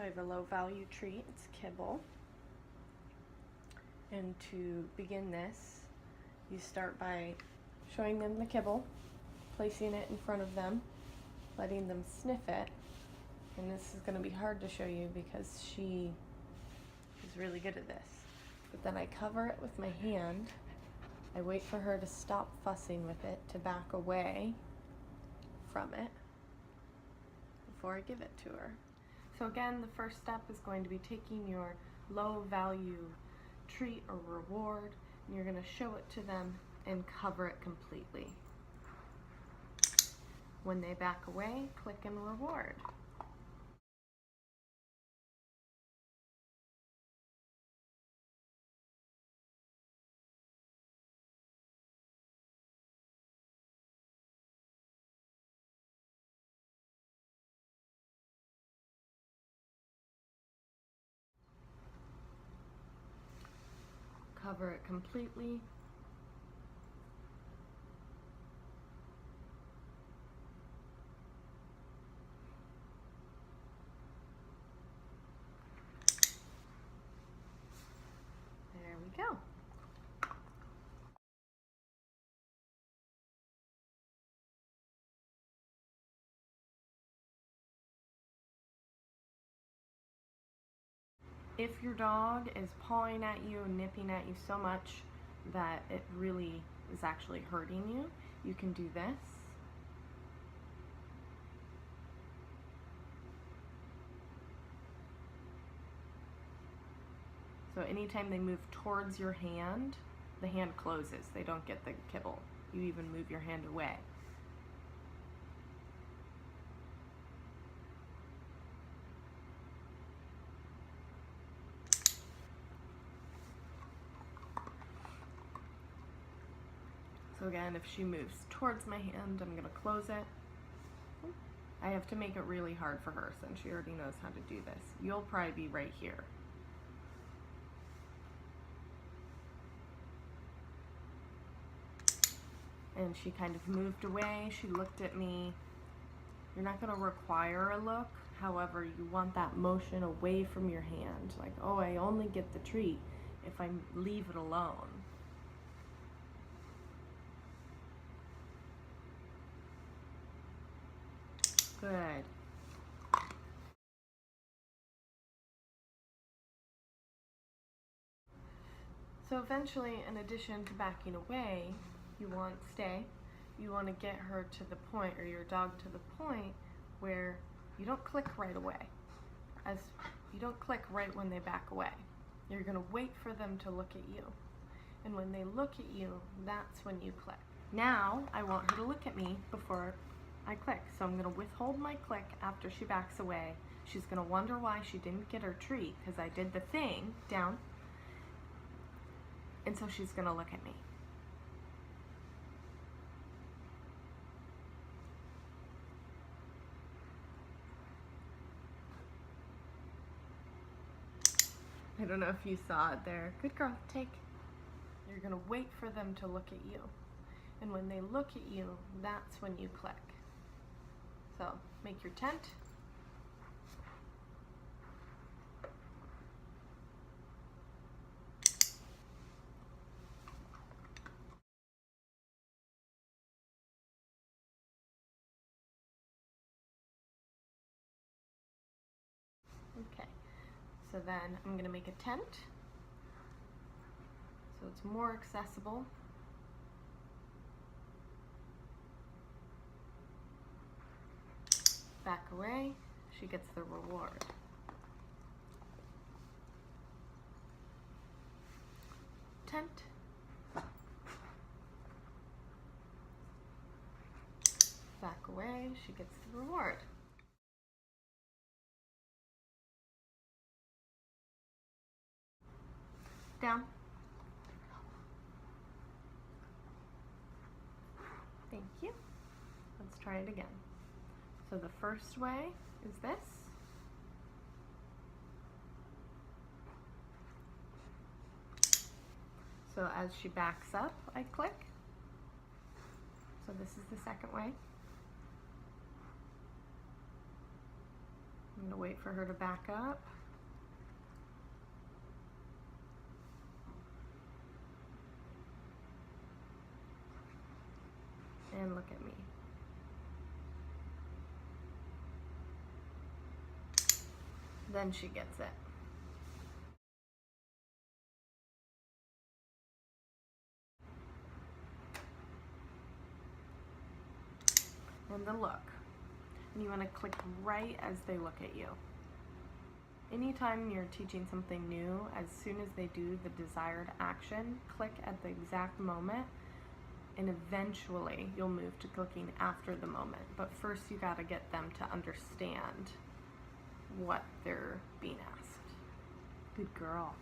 So I have a low value treat, it's kibble. And to begin this, you start by showing them the kibble, placing it in front of them, letting them sniff it. And this is going to be hard to show you because she is really good at this. But then I cover it with my hand. I wait for her to stop fussing with it, to back away from it before I give it to her. So again, the first step is going to be taking your low value treat or reward, and you're going to show it to them and cover it completely. When they back away, click and reward. Cover it completely. There we go. If your dog is pawing at you and nipping at you so much that it really is actually hurting you, you can do this. So anytime they move towards your hand, the hand closes. They don't get the kibble. You even move your hand away. So again, if she moves towards my hand, I'm gonna close it. I have to make it really hard for her since she already knows how to do this. You'll probably be right here. And she kind of moved away, she looked at me. You're not gonna require a look, however, you want that motion away from your hand. Like, oh, I only get the treat if I leave it alone. Good. So eventually, in addition to backing away, you want stay. You want to get her to the point, or your dog to the point, where you don't click right away. As you don't click right when they back away. You're going to wait for them to look at you. And when they look at you, that's when you click. Now, I want her to look at me before I click. So I'm going to withhold my click after she backs away. She's going to wonder why she didn't get her treat, because I did the thing, down. And so she's going to look at me. I don't know if you saw it there. Good girl, take. You're going to wait for them to look at you. And when they look at you, that's when you click. So make your tent. Okay, so then I'm going to make a tent so it's more accessible. Back away, she gets the reward. Tent. Back away, she gets the reward. Down. Thank you. Let's try it again. So the first way is this. So as she backs up, I click. So this is the second way. gonna wait for her to back up. And look at me. Then she gets it. And the look. And you want to click right as they look at you. Anytime you're teaching something new, as soon as they do the desired action, click at the exact moment, and eventually you'll move to clicking after the moment. But first you got to get them to understand what they're being asked. Good girl.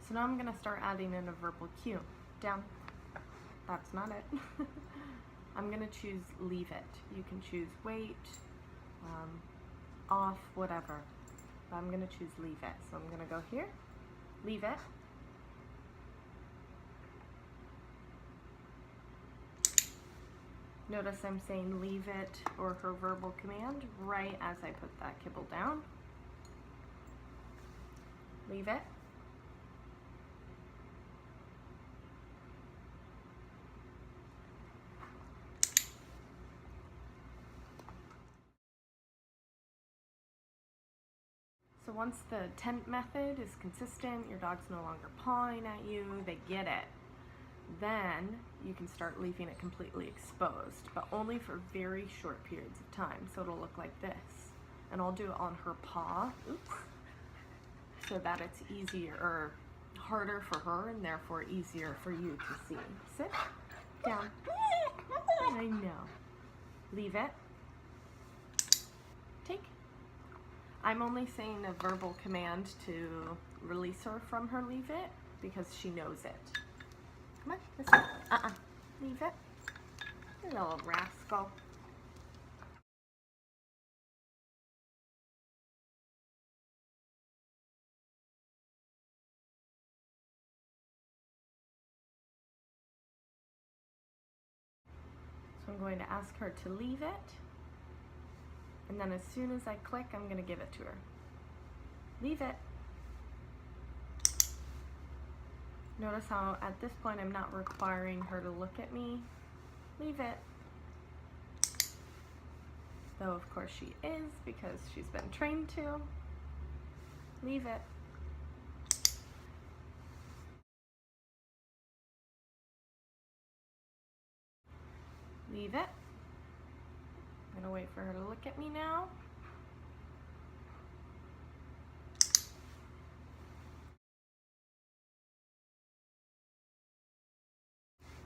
So now I'm going to start adding in a verbal cue. Down. That's not it. I'm going to choose leave it. You can choose wait, off, whatever. But I'm going to choose leave it. So I'm going to go here, leave it. Notice I'm saying leave it, or her verbal command, right as I put that kibble down. Leave it. So once the tent method is consistent, your dog's no longer pawing at you, they get it, then you can start leaving it completely exposed, but only for very short periods of time. So it'll look like this. And I'll do it on her paw, oops, so that it's easier, or harder for her, and therefore easier for you to see. Sit, down. I know. Leave it. Take. I'm only saying a verbal command to release her from her leave it because she knows it. Come on, this way. Leave it. You little rascal. So I'm going to ask her to leave it. And then as soon as I click, I'm going to give it to her. Leave it. Notice how at this point I'm not requiring her to look at me. Leave it. Though of course she is, because she's been trained to. Leave it. Leave it. I'm gonna wait for her to look at me now.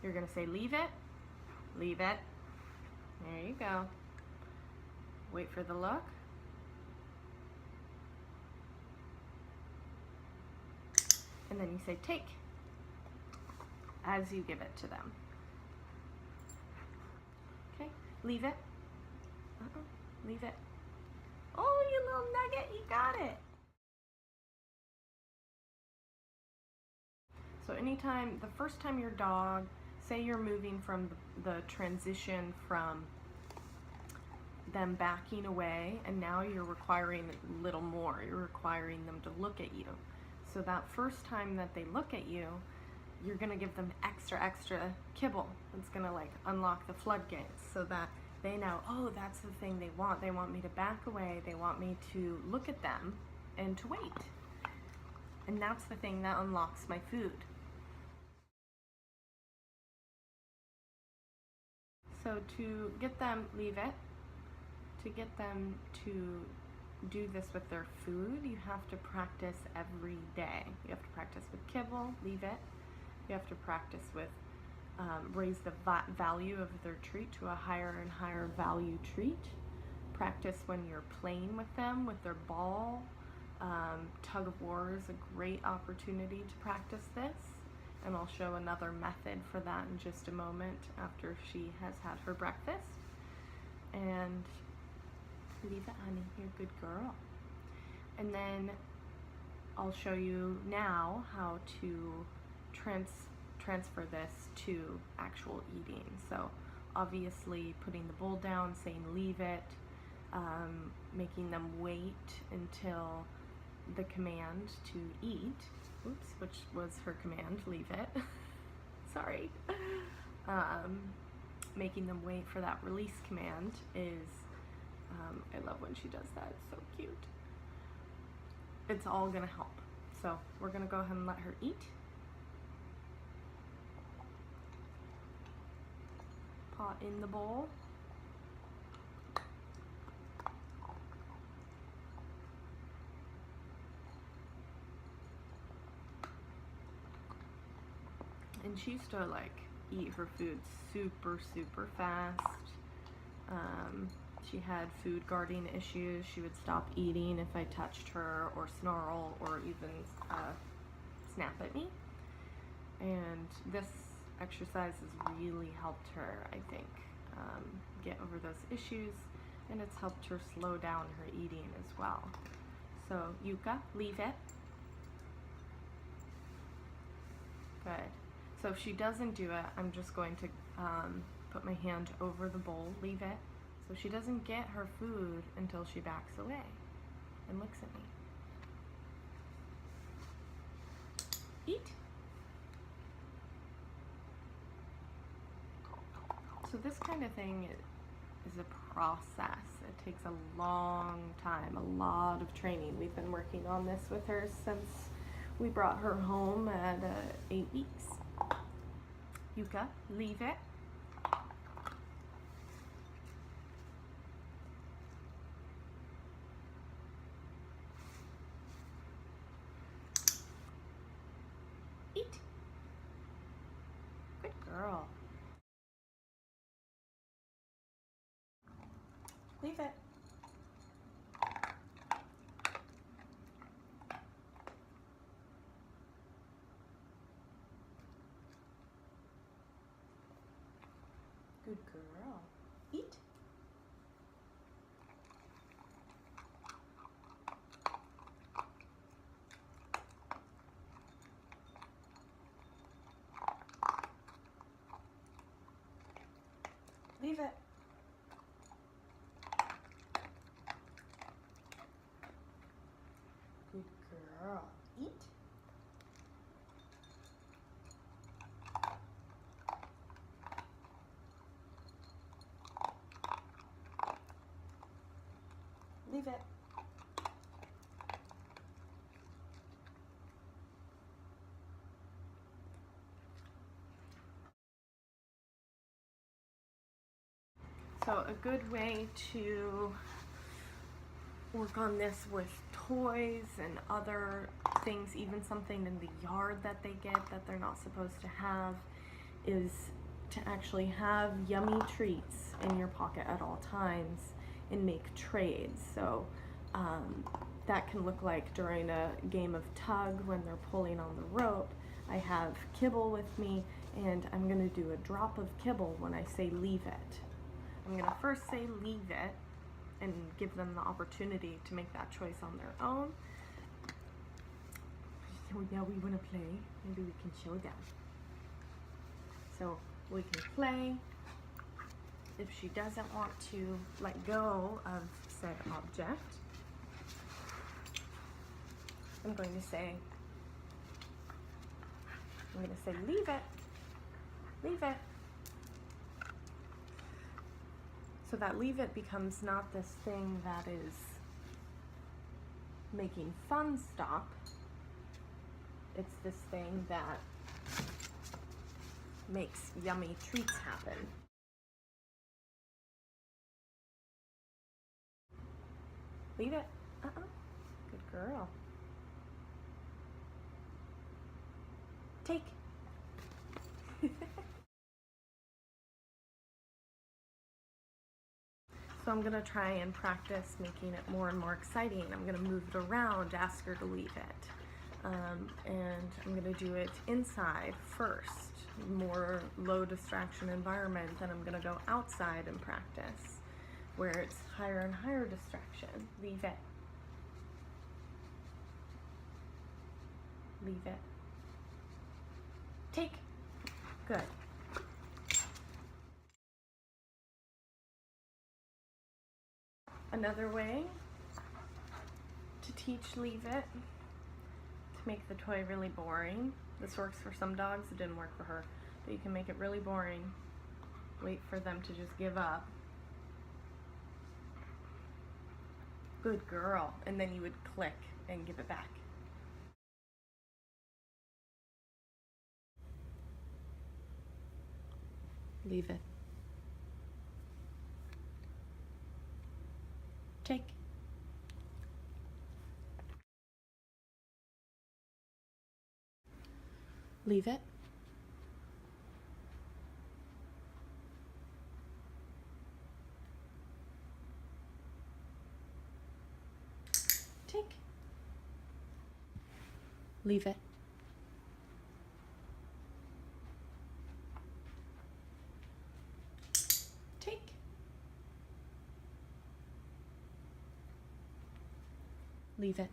You're gonna say leave it, leave it. There you go. Wait for the look. And then you say take as you give it to them. Okay, leave it. Leave it. Oh, you little nugget, you got it. So anytime, the first time your dog, say you're moving from the transition from them backing away, and now you're requiring a little more. You're requiring them to look at you. So that first time that they look at you, you're gonna give them extra kibble. It's gonna like unlock the floodgates so that they know, oh, that's the thing they want. They want me to back away. They want me to look at them and to wait. And that's the thing that unlocks my food. So to get them, leave it. To get them to do this with their food, you have to practice every day. You have to practice with kibble, leave it. You have to practice with raise the value of their treat to a higher and higher value treat. Practice when you're playing with them, with their ball. Tug of war is a great opportunity to practice this. And I'll show another method for that in just a moment after she has had her breakfast. And leave it, honey, you're a good girl. And then I'll show you now how to transfer this to actual eating. So obviously putting the bowl down, saying leave it, making them wait until the command to eat, oops, which was her command, leave it, sorry, making them wait for that release command is, I love when she does that, it's so cute. It's all gonna help. So we're gonna go ahead and let her eat. Paw in the bowl. And she used to like eat her food super fast. She had food guarding issues. She would stop eating if I touched her or snarl or even snap at me. And this exercise has really helped her, I think, get over those issues, and it's helped her slow down her eating as well. So Yuka, leave it. Good. So if she doesn't do it, I'm just going to put my hand over the bowl, leave it. So she doesn't get her food until she backs away and looks at me. Eat. So this kind of thing is a process. It takes a long time, a lot of training. We've been working on this with her since we brought her home at 8 weeks. Yuka, leave it. Eat. Good girl. Leave it. Good girl. Eat. Leave it. Good girl. Eat. Leave it. So a good way to work on this with toys and other things, even something in the yard that they get that they're not supposed to have, is to actually have yummy treats in your pocket at all times and make trades. So that can look like during a game of tug when they're pulling on the rope. I have kibble with me, and I'm gonna do a drop of kibble when I say leave it. I'm gonna first say leave it and give them the opportunity to make that choice on their own. So yeah, we wanna play. Maybe we can show them. So we can play. If she doesn't want to let go of said object, I'm going to say leave it, leave it. So that leave it becomes not this thing that is making fun stop. It's this thing that makes yummy treats happen. Leave it. Good girl. Take. So I'm gonna try and practice making it more and more exciting. I'm gonna move it around, ask her to leave it. And I'm gonna do it inside first, more low distraction environment. Then I'm gonna go outside and practice, where it's higher and higher distraction. Leave it. Leave it. Take. Good. Another way to teach leave it, to make the toy really boring. This works for some dogs, it didn't work for her. But you can make it really boring. Wait for them to just give up. Good girl. And then you would click and give it back. Leave it. Take. Leave it. Take. Leave it. Take. Leave it.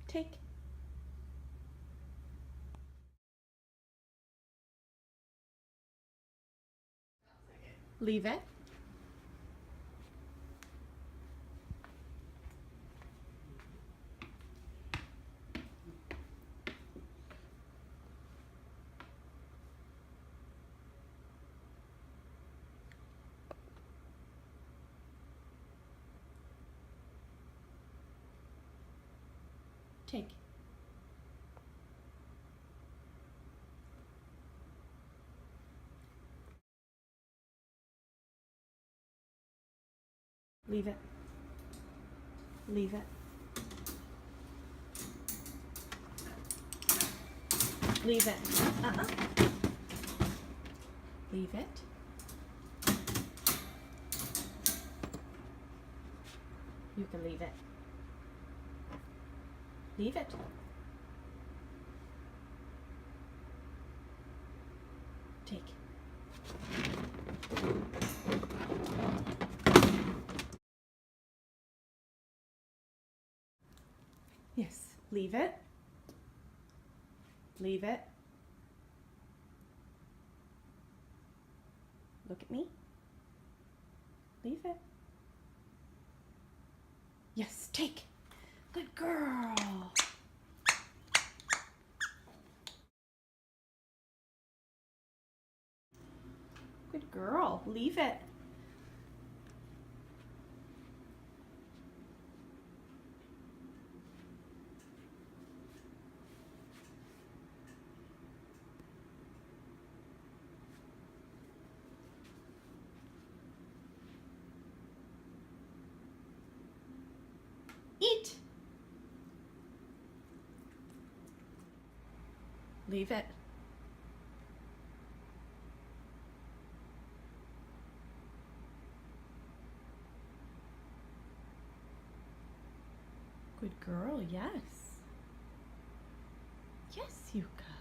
Take. Leave it. Take. Leave it. Leave it. Leave it. Leave it. You can leave it. Leave it. Take. Yes, leave it. Leave it. Look at me. Leave it. Yes, take. Good girl. Good girl. Leave it. Eat. Leave it. Good girl, yes. Yes, you could.